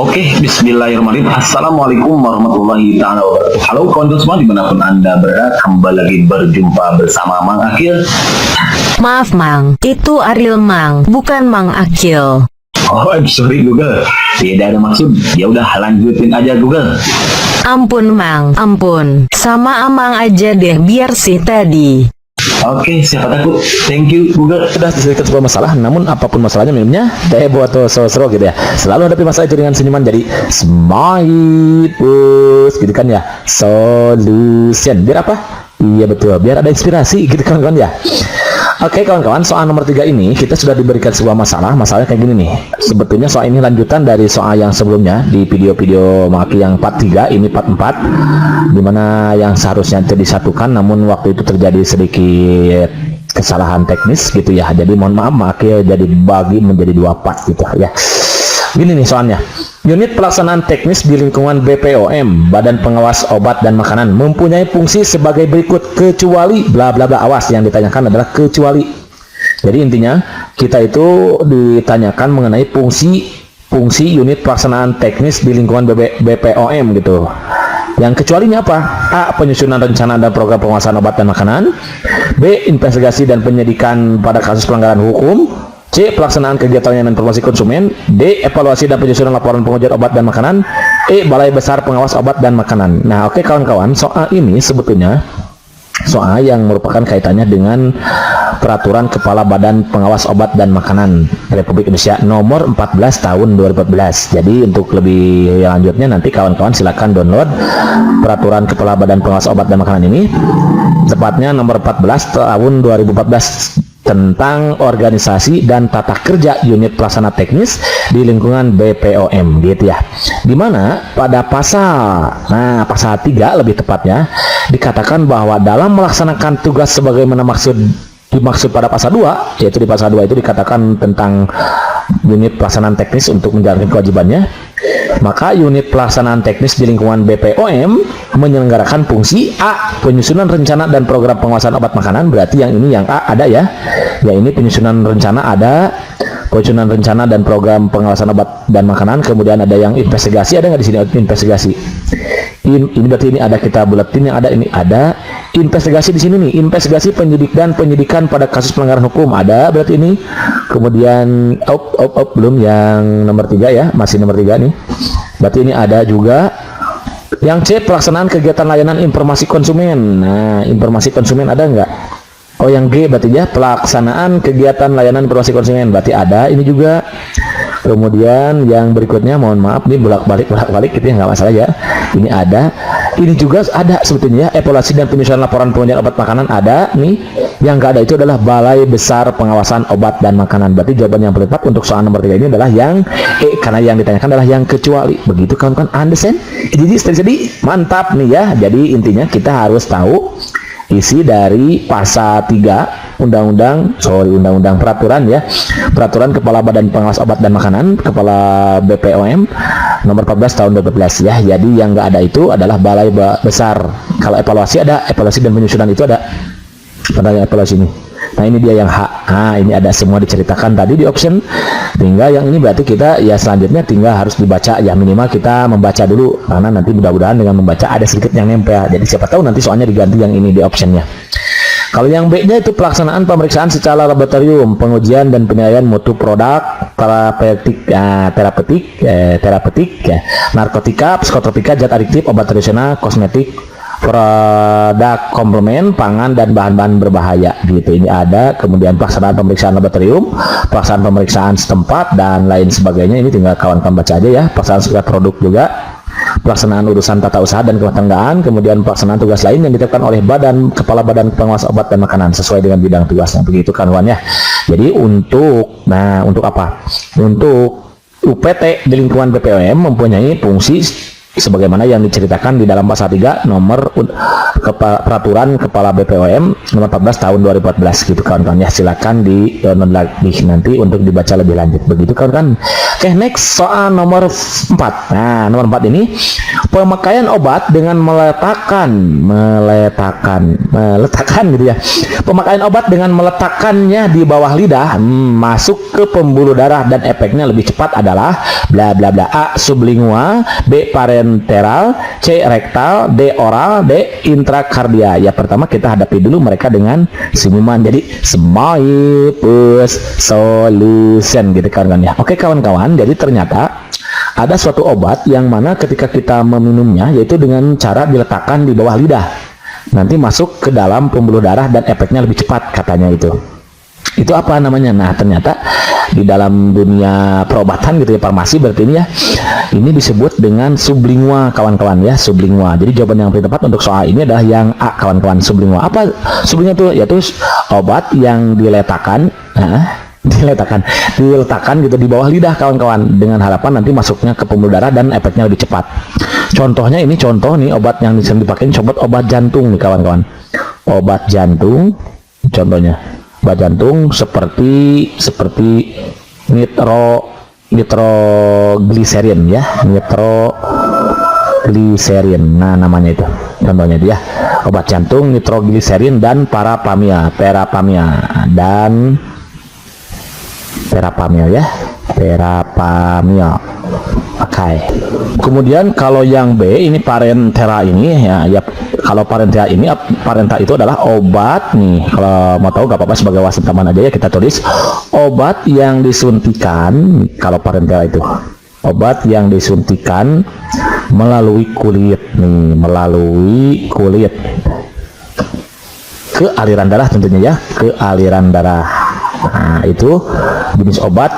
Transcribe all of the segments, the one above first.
Oke, bismillahirrahmanirrahim. Assalamualaikum warahmatullahi ta'ala wabarakatuh. Halo kawan semua dimanapun anda berada, kembali lagi berjumpa bersama Mang Akil. Maaf Mang, itu Ariel Mang, bukan Mang Akil. Oh, I'm sorry Google. Tidak ada maksud. Ya udah lanjutin aja Google. Ampun Mang, ampun. Sama Amang aja deh biar sih tadi. Oke, siapa takut? Thank you Google. Sudah diselesaikan sebuah masalah, namun apapun masalahnya minumnya teh buat seru gitu ya. Selalu hadapi masalah itu dengan senyuman, jadi smile bus gitu kan ya. Solution biar apa? Iya betul, biar ada inspirasi gitu kawan-kawan ya. Oke kawan-kawan, soal nomor 3 ini kita sudah diberikan sebuah masalahnya kayak gini nih. Sebetulnya soal ini lanjutan dari soal yang sebelumnya di video-video Maki yang part 3, ini part 4, dimana yang seharusnya itu disatukan namun waktu itu terjadi sedikit kesalahan teknis gitu ya. Jadi mohon maaf Maki jadi bagi menjadi 2 part gitu ya. Gini nih soalnya, unit pelaksanaan teknis di lingkungan BPOM, Badan Pengawas Obat dan Makanan, mempunyai fungsi sebagai berikut kecuali bla bla bla. Awas, yang ditanyakan adalah kecuali. Jadi intinya kita itu ditanyakan mengenai fungsi unit pelaksanaan teknis di lingkungan BPOM gitu. Yang kecualinya apa? A. Penyusunan rencana dan program pengawasan obat dan makanan. B. Investigasi dan penyidikan pada kasus pelanggaran hukum. C. Pelaksanaan kegiatan layanan informasi konsumen. D. Evaluasi dan penyusunan laporan pengujian obat dan makanan. E. Balai Besar Pengawas Obat dan Makanan. Nah, oke kawan-kawan, soal ini sebetulnya soal yang merupakan kaitannya dengan Peraturan Kepala Badan Pengawas Obat dan Makanan Republik Indonesia nomor 14 tahun 2014. Jadi untuk lebih lanjutnya nanti kawan-kawan silakan download Peraturan Kepala Badan Pengawas Obat dan Makanan ini, tepatnya nomor 14 tahun 2014, tentang organisasi dan tata kerja unit pelaksana teknis di lingkungan BPOM gitu ya. Dimana pada pasal 3 lebih tepatnya dikatakan bahwa dalam melaksanakan tugas sebagaimana dimaksud pada pasal 2, yaitu di pasal 2 itu dikatakan tentang unit pelaksanaan teknis untuk menjalankan kewajibannya, maka unit pelaksanaan teknis di lingkungan BPOM menyelenggarakan fungsi A. Penyusunan rencana dan program pengawasan obat makanan. Berarti yang ini yang A ada ya. Ya ini penyusunan rencana ada, penyusunan rencana dan program pengawasan obat dan makanan. Kemudian ada yang investigasi, ada nggak di sini investigasi? Ini berarti ini ada, kita buletin yang ada ini ada investigasi di sini nih, investigasi penyidikan pada kasus pelanggaran hukum ada berarti ini. Kemudian belum yang nomor 3 ya, masih nomor 3 nih. Berarti ini ada juga yang C. Pelaksanaan kegiatan layanan informasi konsumen. Nah, informasi konsumen ada nggak? Oh, yang G berarti ya, pelaksanaan kegiatan layanan informasi konsumen berarti ada ini juga. Kemudian yang berikutnya, mohon maaf nih bolak-balik gitu ya, nggak masalah ya. Ini ada, ini juga ada sebetulnya ya, evaluasi dan penyusunan laporan pengujian obat makanan ada nih. Yang nggak ada itu adalah Balai Besar Pengawasan Obat dan Makanan. Berarti jawaban yang paling tepat untuk soal nomor 3 ini adalah yang E, karena yang ditanyakan adalah yang kecuali. Begitu kawan-kawan, understand? Jadi mantap nih ya. Jadi intinya kita harus tahu isi dari pasal 3 undang-undang peraturan ya, Peraturan Kepala Badan Pengawas Obat dan Makanan, Kepala BPOM nomor 14 tahun 2012 ya. Jadi yang nggak ada itu adalah Balai Besar. Kalau evaluasi ada, evaluasi dan penyusunan itu ada pada evaluasi ini. Nah ini dia yang H. Nah ini ada semua diceritakan tadi di option. Tinggal yang ini berarti kita ya selanjutnya tinggal harus dibaca ya, minimal kita membaca dulu, karena nanti mudah-mudahan dengan membaca ada sedikit yang nempel. Jadi siapa tahu nanti soalnya diganti yang ini di optionnya. Kalau yang B-nya itu pelaksanaan pemeriksaan secara laboratorium, pengujian dan penilaian mutu produk terapeutik, narkotika, psikotropika, zat adiktif, obat tradisional, kosmetik, produk komplemen, pangan dan bahan-bahan berbahaya gitu. Ini ada. Kemudian pelaksanaan pemeriksaan laboratorium, pelaksanaan pemeriksaan setempat dan lain sebagainya. Ini tinggal kawan-kawan baca aja ya. Pelaksanaan sesuai produk juga, pelaksanaan urusan tata usaha dan rumah tanggaan, kemudian pelaksanaan tugas lain yang ditetapkan oleh Kepala Badan Pengawas Obat dan Makanan sesuai dengan bidang tugasnya. Begitu kawan ya. Jadi untuk apa? Untuk UPT di lingkungan BPOM mempunyai fungsi sebagaimana yang diceritakan di dalam pasal 3 nomor peraturan Kepala BPOM nomor 14 tahun 2014 gitu kawan-kawan ya. Silakan di download lagi nanti untuk dibaca lebih lanjut begitu kawan-kawan. Oke, next soal nomor 4. Nah, nomor 4 ini pemakaian obat dengan meletakkan gitu ya. Pemakaian obat dengan meletakkannya di bawah lidah masuk ke pembuluh darah dan efeknya lebih cepat adalah bla bla bla. A. Sublingual, B. Parenteral, C. Rektal, D. Oral, D. Intrakardia. Ya, pertama kita hadapi dulu mereka dengan senyuman. Jadi smile plus solution gitu kawan-kawan ya. Oke kawan-kawan, jadi ternyata ada suatu obat yang mana ketika kita meminumnya yaitu dengan cara diletakkan di bawah lidah, nanti masuk ke dalam pembuluh darah dan efeknya lebih cepat katanya itu. Itu apa namanya? Nah, ternyata di dalam dunia perobatan gitu ya, farmasi berarti ini ya, ini disebut dengan sublingual kawan-kawan ya, sublingual. Jadi jawaban yang paling tepat untuk soal ini adalah yang A kawan-kawan, sublingual. Apa sublingual itu? Yaitu obat yang diletakkan gitu di bawah lidah kawan-kawan dengan harapan nanti masuknya ke pembuluh darah dan efeknya lebih cepat. Contohnya ini, contoh nih obat yang bisa dipakai obat jantung nih kawan-kawan. Obat jantung contohnya. Obat jantung seperti nitroglycerin ya, nitroglycerin. Nah, namanya itu contohnya dia obat jantung nitroglycerin dan verapamil ya, verapamil. Oke. Kemudian kalau yang B ini Parentera ini ya kalau Parentera ini, Parenta itu adalah obat nih. Kalau mau tahu gak apa-apa, sebagai wawasan tambahan aja ya, kita tulis obat yang disuntikan. Kalau Parentera itu obat yang disuntikan melalui kulit nih, melalui kulit ke aliran darah tentunya ya, ke aliran darah. Nah, itu jenis obat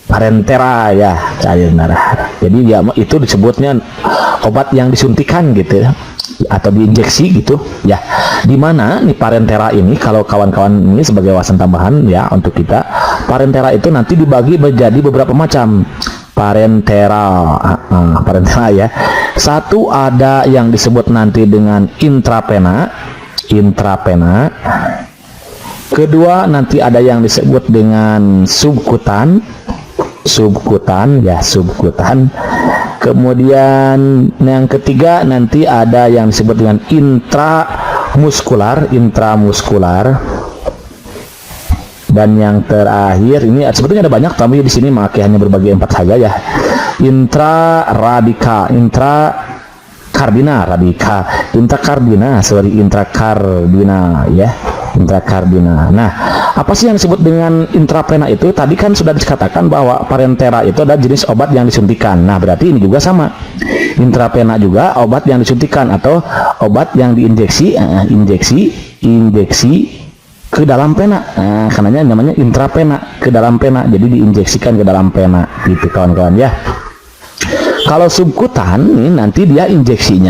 Parentera ya, aliran darah. Jadi ya itu disebutnya obat yang disuntikan gitu ya, atau diinjeksi gitu ya. Dimana nih Parentera ini, kalau kawan-kawan ini sebagai wawasan tambahan ya untuk kita, Parentera itu nanti dibagi menjadi beberapa macam Parentera. Parentera ya. Satu ada yang disebut nanti dengan intravena. Kedua nanti ada yang disebut dengan subkutan ya, subkutan. Kemudian yang ketiga nanti ada yang disebut dengan intramuskular. Dan yang terakhir ini sebetulnya ada banyak, tapi di sini memakai hanya berbagi 4 saja ya. Intrakardina ya. Intrakardina. Nah, apa sih yang disebut dengan intravena itu? Tadi kan sudah dikatakan bahwa Parentera itu adalah jenis obat yang disuntikan. Nah, berarti ini juga sama. Intravena juga obat yang disuntikan atau obat yang diinjeksi, injeksi ke dalam pena. Nah, karenanya namanya intravena, ke dalam pena. Jadi diinjeksikan ke dalam pena gitu kawan-kawan ya. Kalau subkutan ini nanti dia injeksi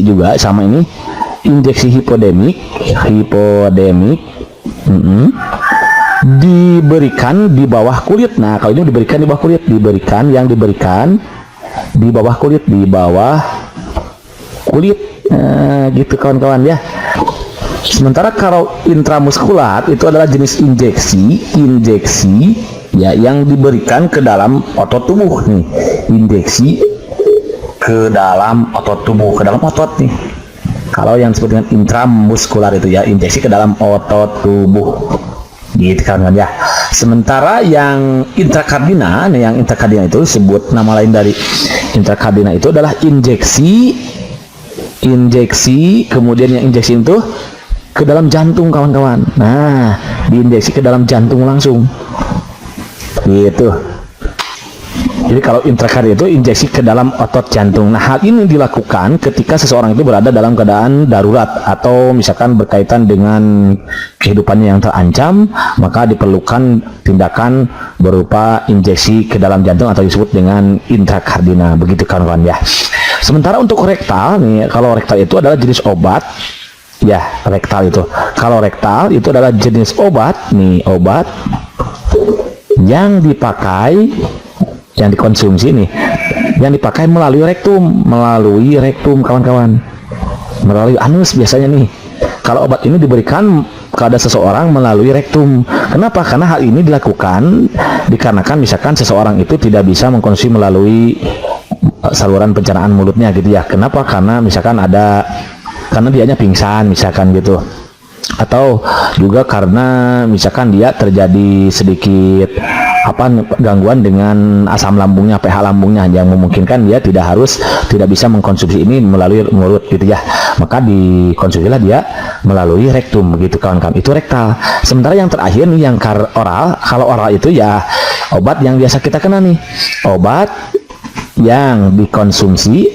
juga sama ini. Injeksi hipodemik diberikan di bawah kulit. Nah, kalau ini diberikan di bawah kulit, diberikan di bawah kulit gitu kawan-kawan ya. Sementara kalau intramuskular itu adalah jenis injeksi ya, yang diberikan ke dalam otot tubuh nih, injeksi ke dalam otot tubuh, ke dalam otot nih. Kalau yang disebut dengan intramuskular itu ya, injeksi ke dalam otot tubuh gitu kan ya. Sementara yang intrakardina, yang intrakardina itu sebut nama lain dari intrakardina itu adalah injeksi, kemudian yang injeksi itu ke dalam jantung kawan-kawan. Nah, diinjeksi ke dalam jantung langsung gitu. Jadi kalau intrakardia itu injeksi ke dalam otot jantung. Nah, hal ini dilakukan ketika seseorang itu berada dalam keadaan darurat atau misalkan berkaitan dengan kehidupannya yang terancam, maka diperlukan tindakan berupa injeksi ke dalam jantung atau disebut dengan intrakardina. Begitu kawan-kawan ya. Sementara untuk rektal nih, kalau rektal itu adalah jenis obat ya, rektal itu. Kalau rektal itu adalah jenis obat nih, obat yang dipakai, yang dikonsumsi nih yang dipakai melalui rektum kawan-kawan, melalui anus biasanya nih. Kalau obat ini diberikan kepada seseorang melalui rektum. Kenapa? Karena hal ini dilakukan dikarenakan misalkan seseorang itu tidak bisa mengkonsumsi melalui saluran pencernaan mulutnya gitu ya. Kenapa? Karena misalkan karena dianya pingsan misalkan gitu, atau juga karena misalkan dia terjadi sedikit gangguan dengan asam lambungnya, pH lambungnya, yang memungkinkan dia tidak bisa mengkonsumsi ini melalui mulut gitu ya. Maka dikonsumsilah dia melalui rektum gitu kawan-kawan. Itu rektal. Sementara yang terakhir nih yang oral. Kalau oral itu ya obat yang biasa kita kenal nih, obat yang dikonsumsi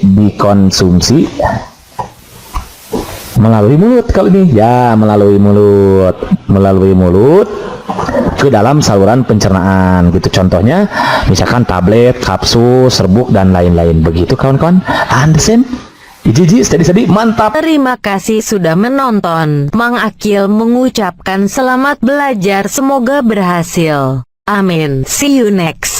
melalui mulut. Kalau ini ya melalui mulut ke dalam saluran pencernaan gitu. Contohnya misalkan tablet, kapsul, serbuk dan lain-lain begitu kawan-kawan. Understand? Iji, steady, mantap. Terima kasih sudah menonton. Mang Akil mengucapkan selamat belajar, semoga berhasil. Amin. See you next.